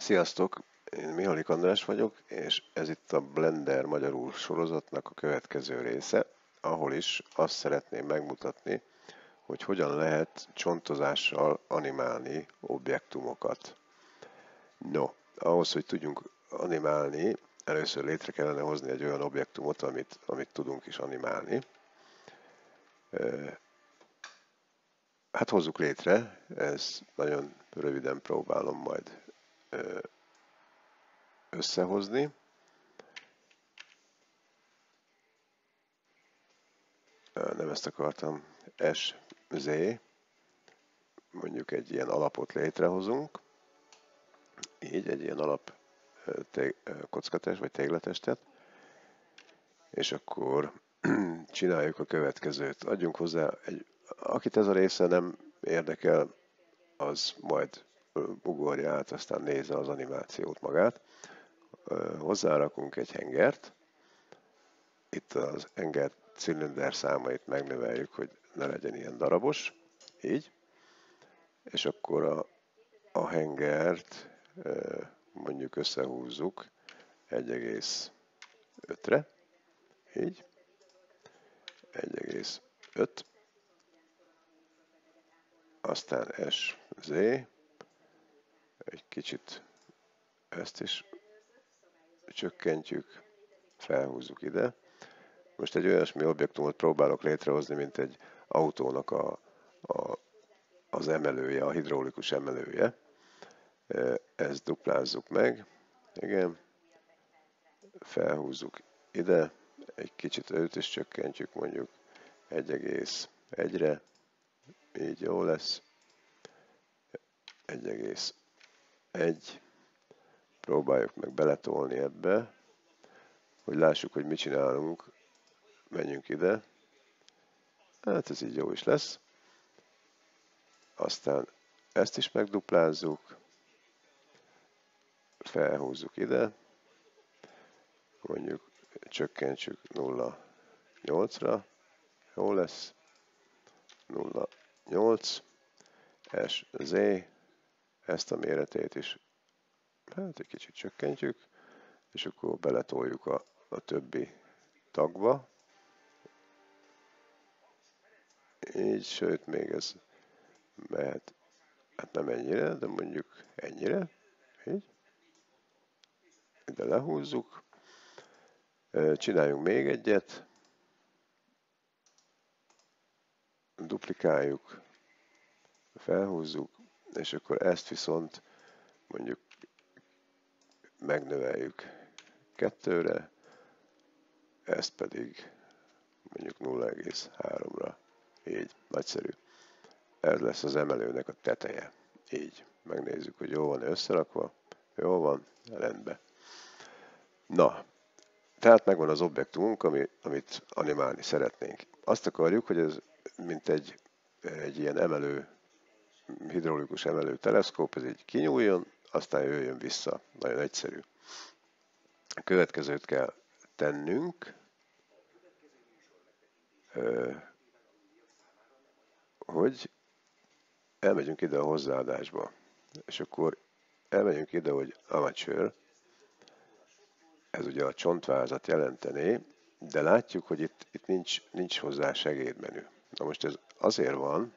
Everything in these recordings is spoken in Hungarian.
Sziasztok! Én Mihalik András vagyok, és ez itt a Blender magyarul sorozatnak a következő része, ahol is azt szeretném megmutatni, hogy hogyan lehet csontozással animálni objektumokat. No, ahhoz, hogy tudjunk animálni, először létre kellene hozni egy olyan objektumot, amit tudunk is animálni. Hát hozzuk létre, ez nagyon röviden próbálom majd összehozni. Nem ezt akartam, SZ, mondjuk egy ilyen alapot létrehozunk, így egy ilyen alap kockatest vagy téglatestet, és akkor csináljuk a következőt. Adjunk hozzá, akit ez a része nem érdekel, az majd ugorja át, aztán nézze az animációt magát. Hozzárakunk egy hengert, itt az henger cilinder számait megnöveljük, hogy ne legyen ilyen darabos, így, és akkor a hengert mondjuk összehúzzuk 1,5-re, így, 1,5, aztán SZ, egy kicsit ezt is csökkentjük, felhúzzuk ide. Most egy olyasmi objektumot próbálok létrehozni, mint egy autónak az emelője, a hidraulikus emelője. Ezt duplázzuk meg, igen, felhúzzuk ide, egy kicsit őt is csökkentjük, mondjuk 1,1-re, így jó lesz, 1,1, próbáljuk meg beletolni ebbe, hogy lássuk, hogy mit csinálunk, menjünk ide, hát ez így jó is lesz, aztán ezt is megduplázzuk, felhúzzuk ide, mondjuk csökkentsük 0,8-ra, jó lesz, 0,8, SZ, ezt a méretét is, hát egy kicsit csökkentjük, és akkor beletoljuk a többi tagba, így, sőt, még ez mehet, hát nem ennyire, de mondjuk ennyire, így, ide lehúzzuk, csináljunk még egyet, duplikáljuk, felhúzzuk, és akkor ezt viszont mondjuk megnöveljük 2-re, ezt pedig mondjuk 0,3-ra, így, nagyszerű. Ez lesz az emelőnek a teteje, így, megnézzük, hogy jól van összerakva, jól van, rendben. Na, tehát megvan az objektumunk, amit animálni szeretnénk. Azt akarjuk, hogy ez mint egy ilyen emelő, hidraulikus emelő teleszkóp, ez így kinyúljon, aztán jöjjön vissza. Nagyon egyszerű. A következőt kell tennünk, hogy elmegyünk ide a hozzáadásba, és akkor elmegyünk ide, hogy Amateur, ez ugye a csontvázat jelentené, de látjuk, hogy itt nincs hozzá segédmenü. Na most ez azért van,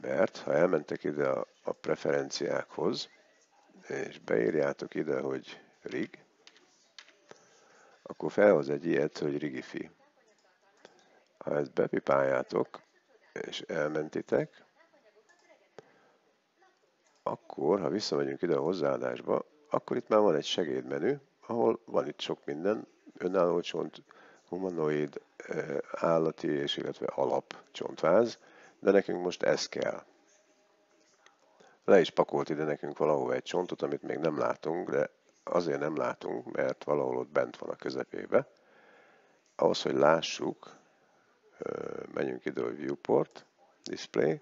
mert ha elmentek ide a preferenciákhoz, és beírjátok ide, hogy rig, akkor felhoz egy ilyet, hogy rigifi. Ha ezt bepipáljátok, és elmentitek, akkor, ha visszamegyünk ide a hozzáadásba, akkor itt már van egy segédmenü, ahol van itt sok minden, önálló csont, humanoid, állati és illetve alap csontváz, de nekünk most ez kell. Le is pakolt ide nekünk valahova egy csontot, amit még nem látunk, de azért nem látunk, mert valahol ott bent van a közepébe. Ahhoz, hogy lássuk, menjünk ide, hogy Viewport, Display,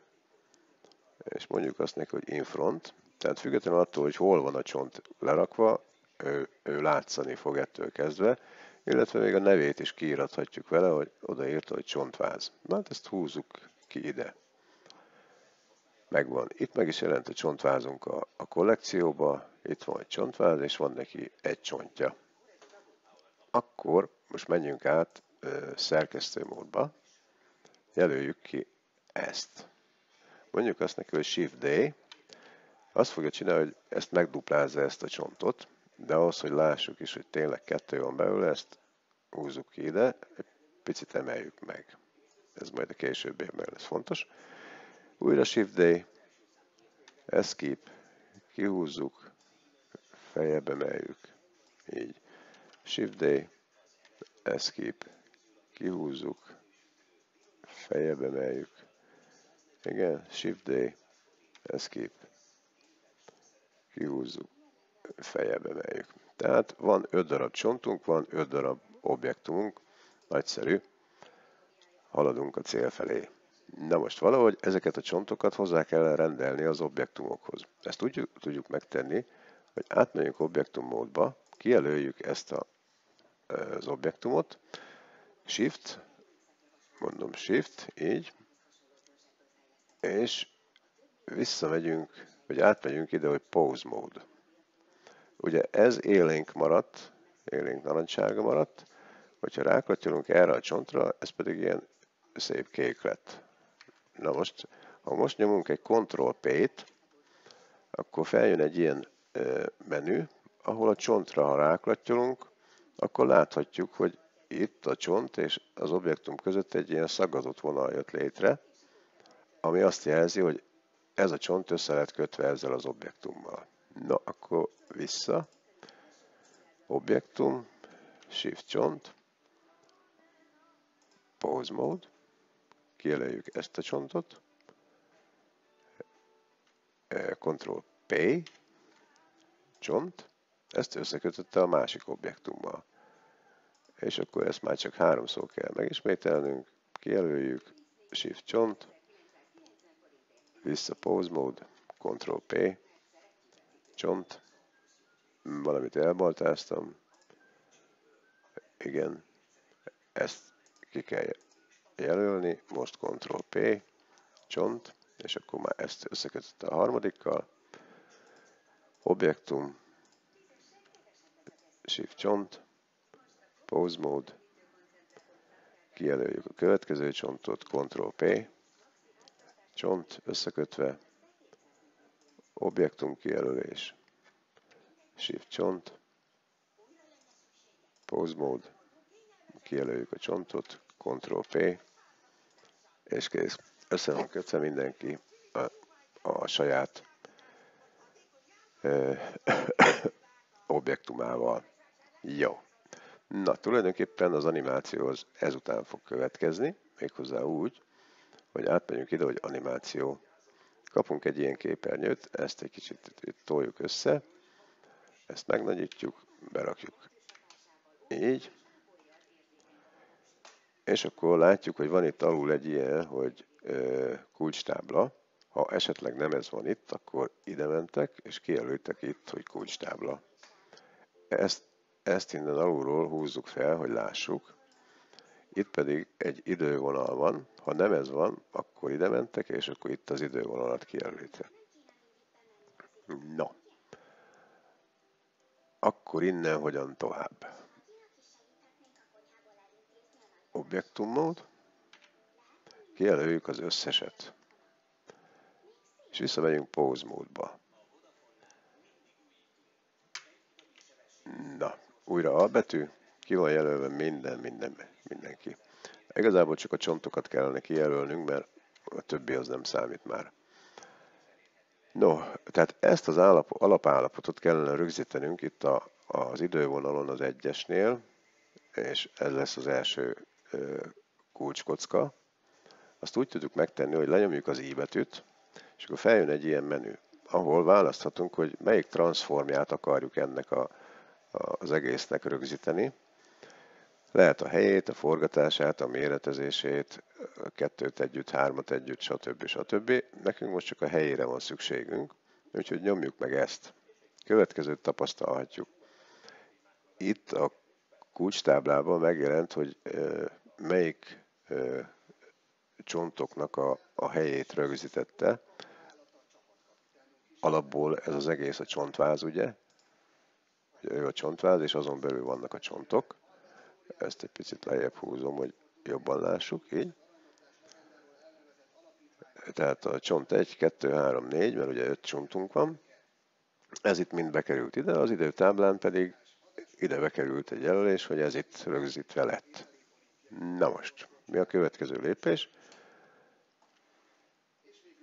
és mondjuk azt neki, hogy In Front. Tehát függetlenül attól, hogy hol van a csont lerakva, ő látszani fog ettől kezdve, illetve még a nevét is kiírathatjuk vele, hogy odaírta, hogy csontváz. Na, hát ezt húzzuk ki ide. megvan. Itt meg is jelent a csontvázunk a kollekcióba, itt van egy csontváz, és van neki egy csontja. Akkor most menjünk át szerkesztőmódba, jelöljük ki ezt. Mondjuk azt neki, hogy Shift D, azt fogja csinálni, hogy ezt megduplázza ezt a csontot, de ahhoz, hogy lássuk is, hogy tényleg 2 van belőle, ezt húzzuk ki ide, egy picit emeljük meg. Ez majd a későbbiekben lesz fontos. Újra Shift D, Escape, kihúzzuk, feljebb emeljük, így. Shift D, Escape, kihúzzuk, feljebb emeljük, igen, Shift D, Escape, kihúzzuk, feljebb emeljük. Tehát van 5 darab csontunk, van 5 darab objektumunk, nagyszerű, haladunk a cél felé. Na most valahogy ezeket a csontokat hozzá kell rendelni az objektumokhoz. Ezt úgy tudjuk megtenni, hogy átmegyünk objektum módba, kijelöljük ezt az objektumot, Shift, mondom Shift, így, és visszamegyünk, vagy átmegyünk ide, hogy Pose Mode. Ugye ez élénk maradt, élénk narancssárga maradt, hogyha rákattyolunk erre a csontra, ez pedig ilyen szép kék lett. Na most, ha most nyomunk egy Ctrl-P-t, akkor feljön egy ilyen menü, ahol a csontra, ha rákattyolunk, akkor láthatjuk, hogy itt a csont és az objektum között egy ilyen szaggatott vonal jött létre, ami azt jelzi, hogy ez a csont össze lett kötve ezzel az objektummal. Na, akkor vissza, objektum, Shift csont, Pose Mode, kijelöljük ezt a csontot, Ctrl-P, csont, ezt összekötötte a másik objektummal. És akkor ezt már csak 3-szor kell megismételnünk, kijelöljük, Shift csont, vissza Pose Mode, Ctrl-P, csont, valamit elbaltáztam, igen, ezt ki kell jelölni, most Ctrl-P, csont, és akkor már ezt összekötötte a harmadikkal, objektum, Shift csont, Pose Mode, kijelöljük a következő csontot, Ctrl-P, csont összekötve, objektum kijelölés, Shift csont, Pose Mode, kijelöljük a csontot, Ctrl-P, és kész. Össze van kötve mindenki a saját objektumával. Jó. Na, tulajdonképpen az animáció az ezután fog következni, méghozzá úgy, hogy átmegyünk ide, hogy animáció. Kapunk egy ilyen képernyőt, ezt egy kicsit toljuk össze, ezt megnagyítjuk, berakjuk így, és akkor látjuk, hogy van itt alul egy ilyen, hogy kulcstábla. Ha esetleg nem ez van itt, akkor ide mentek, és kijelöltek itt, hogy kulcstábla. Ezt innen alulról húzzuk fel, hogy lássuk. Itt pedig egy idővonal van. Ha nem ez van, akkor ide mentek, és akkor itt az idővonalat kijelölitek. No. Akkor innen hogyan tovább? Objektum mód. Kijelöljük az összeset. És visszamegyünk Pose módba. Na, újra A betű. Ki van jelölve mindenki. Igazából csak a csontokat kellene kijelölnünk, mert a többi az nem számít már. No, tehát ezt az alapállapotot kellene rögzítenünk itt az idővonalon az 1-esnél, és ez lesz az első kulcskocka. Azt úgy tudjuk megtenni, hogy lenyomjuk az I betűt, és akkor feljön egy ilyen menü, ahol választhatunk, hogy melyik transformját akarjuk ennek az egésznek rögzíteni. Lehet a helyét, a forgatását, a méretezését, a 2-t együtt, 3-at együtt, stb. Nekünk most csak a helyére van szükségünk, úgyhogy nyomjuk meg ezt. Következőt tapasztalhatjuk. Itt a kulcstáblában megjelent, hogy melyik csontoknak a helyét rögzítette. alapból ez az egész a csontváz, ugye? Ő a csontváz, és azon belül vannak a csontok. Ezt egy picit lejjebb húzom, hogy jobban lássuk, így. Tehát a csont 1, 2, 3, 4, mert ugye 5 csontunk van. Ez itt mind bekerült ide, az időtáblán pedig ide bekerült egy jelölés, hogy ez itt rögzítve lett. Na most, mi a következő lépés?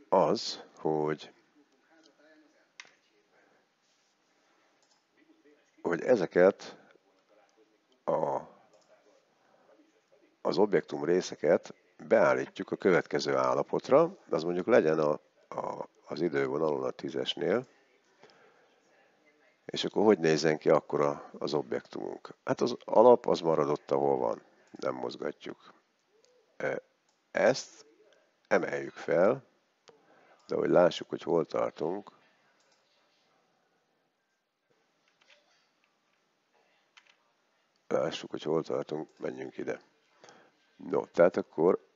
Az, hogy ezeket az objektum részeket beállítjuk a következő állapotra, az mondjuk legyen az idővonalon a 10-esnél, és akkor hogy nézzen ki akkor az objektumunk? Hát az alap az maradott, ahol van, nem mozgatjuk. Ezt emeljük fel, de hogy lássuk, hogy hol tartunk, menjünk ide. No, tehát akkor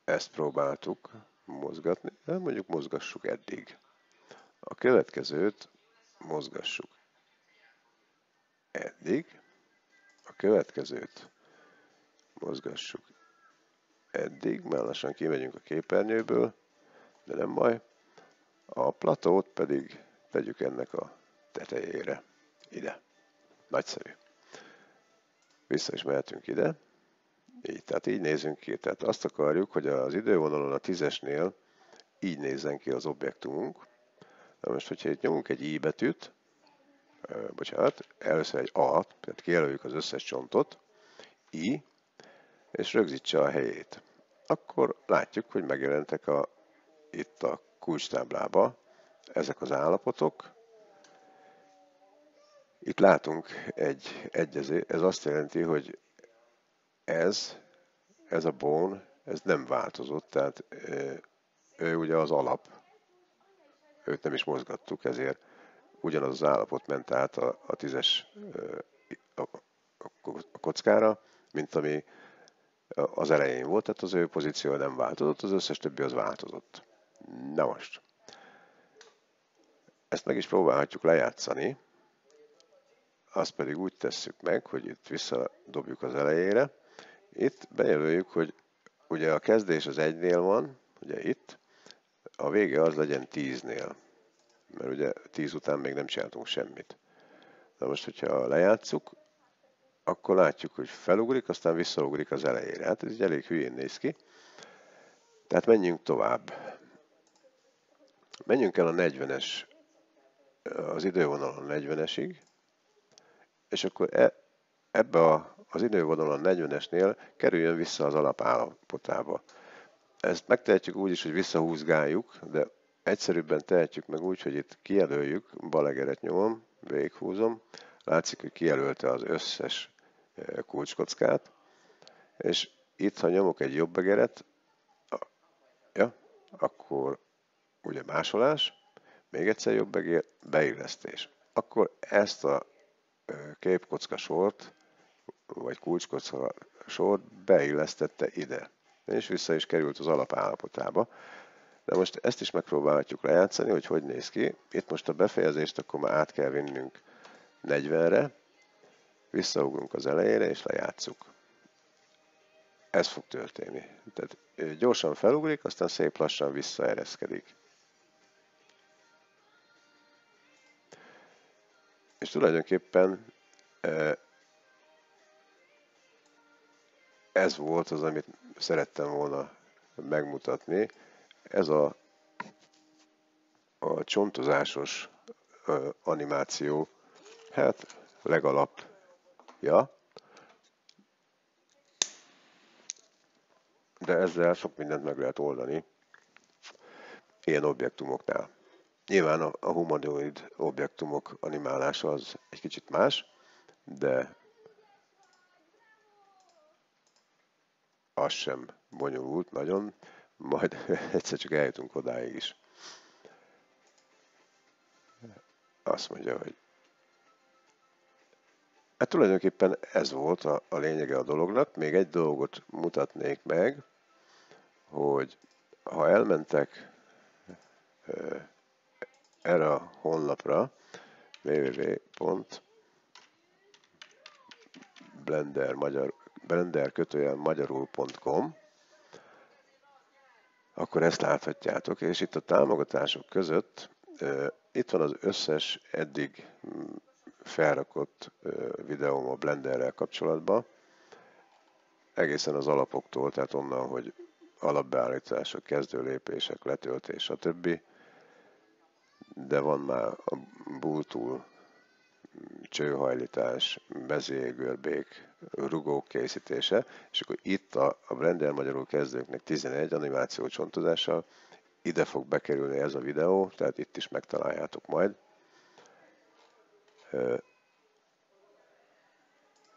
ezt próbáltuk mozgatni, de mondjuk mozgassuk eddig. A következőt mozgassuk eddig, a következőt mozgassuk eddig, már lassan kimegyünk a képernyőből, de nem baj. A platót pedig tegyük ennek a tetejére, ide. Nagyszerű. Vissza is mehetünk ide. Így, tehát így nézünk ki. Tehát azt akarjuk, hogy az idővonalon a 10-esnél így nézzen ki az objektumunk. Na most, hogyha itt nyomunk egy I betűt, először egy A, tehát kijelöljük az összes csontot, I, és rögzítse a helyét. Akkor látjuk, hogy megjelentek itt a kulcstáblába ezek az állapotok. Itt látunk egy egyezést, ez azt jelenti, hogy ez a bone, ez nem változott, tehát ő ugye az alap, őt nem is mozgattuk, ezért ugyanaz az állapot ment át a 10-es a kockára, mint ami az elején volt, tehát az ő pozíciója nem változott, az összes többi az változott. Na most, ezt meg is próbálhatjuk lejátszani, azt pedig úgy tesszük meg, hogy itt visszadobjuk az elejére. Itt bejelöljük, hogy ugye a kezdés az 1-nél van, ugye itt, a vége az legyen 10-nél, mert ugye 10 után még nem csináltunk semmit. Na most, hogyha lejátszuk, akkor látjuk, hogy felugrik, aztán visszaugrik az elejére. Hát ez így elég hülyén néz ki. Tehát menjünk tovább. Menjünk el a 40-es, az idővonalon 40-esig, és akkor ebbe az idővonalon 40-esnél kerüljön vissza az alapállapotába. Ezt megtehetjük úgy is, hogy visszahúzgáljuk, de egyszerűbben tehetjük meg úgy, hogy itt kijelöljük, bal egeret nyomom, végighúzom, látszik, hogy kijelölte az összes kulcskockát, és itt, ha nyomok egy jobb egeret, akkor ugye másolás, még egyszer jobb egér, beillesztés. Akkor ezt a képkocka sort, vagy kulcskocka sort beillesztette ide, és vissza is került az alapállapotába. De most ezt is megpróbálhatjuk lejátszani, hogy néz ki. Itt most a befejezést akkor már át kell vinnünk 40-re, visszaugrunk az elejére, és lejátszuk. Ez fog történni. Tehát gyorsan felugrik, aztán szép lassan visszaereszkedik. És tulajdonképpen ez volt az, amit szerettem volna megmutatni. Ez a csontozásos animáció, hát legalapja, de ezzel sok mindent meg lehet oldani ilyen objektumoknál. Nyilván a humanoid objektumok animálása az egy kicsit más, de az sem bonyolult nagyon, majd egyszer csak eljutunk odáig is. Azt mondja, hogy hát tulajdonképpen ez volt a lényege a dolognak. Még egy dolgot mutatnék meg, hogy ha elmentek erre a honlapra, www.blender-magyarul.com, akkor ezt láthatjátok, és itt a támogatások között itt van az összes eddig felrakott videóm a Blenderrel kapcsolatban, egészen az alapoktól, tehát onnan, hogy alapbeállítások, kezdőlépések, letöltés, stb. De van már a bultúl, csőhajlítás, mezőjégörbék, rugók készítése, és akkor itt a Blender magyarul kezdőknek 11 animáció csontozással ide fog bekerülni ez a videó, tehát itt is megtaláljátok majd.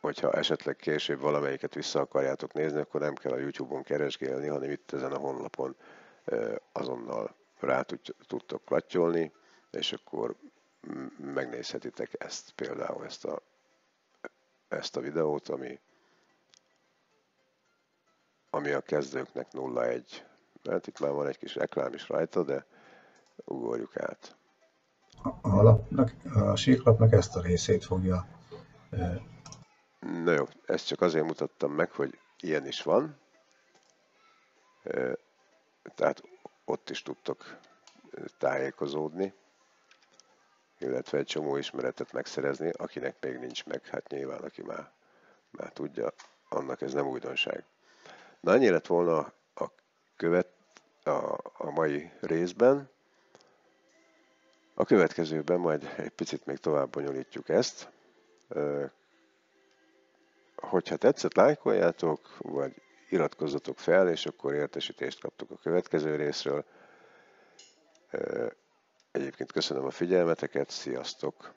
Hogyha esetleg később valamelyiket vissza akarjátok nézni, akkor nem kell a YouTube-on keresgélni, hanem itt ezen a honlapon azonnal rá tudtok klattyolni, és akkor megnézhetitek ezt például, ezt a videót, ami a kezdőknek 0-1. Mert itt már van egy kis reklám is rajta, de ugorjuk át. A síklapnak ezt a részét fogja. Na jó, ezt csak azért mutattam meg, hogy ilyen is van. Tehát ott is tudtok tájékozódni, illetve egy csomó ismeretet megszerezni, akinek még nincs meg, hát nyilván aki már tudja, annak ez nem újdonság. Na, ennyi lett volna a mai részben. A következőben majd egy picit még tovább bonyolítjuk ezt. Hogyha tetszett, lájkoljátok, vagy iratkozzatok fel, és akkor értesítést kaptok a következő részről. Egyébként köszönöm a figyelmeteket, sziasztok!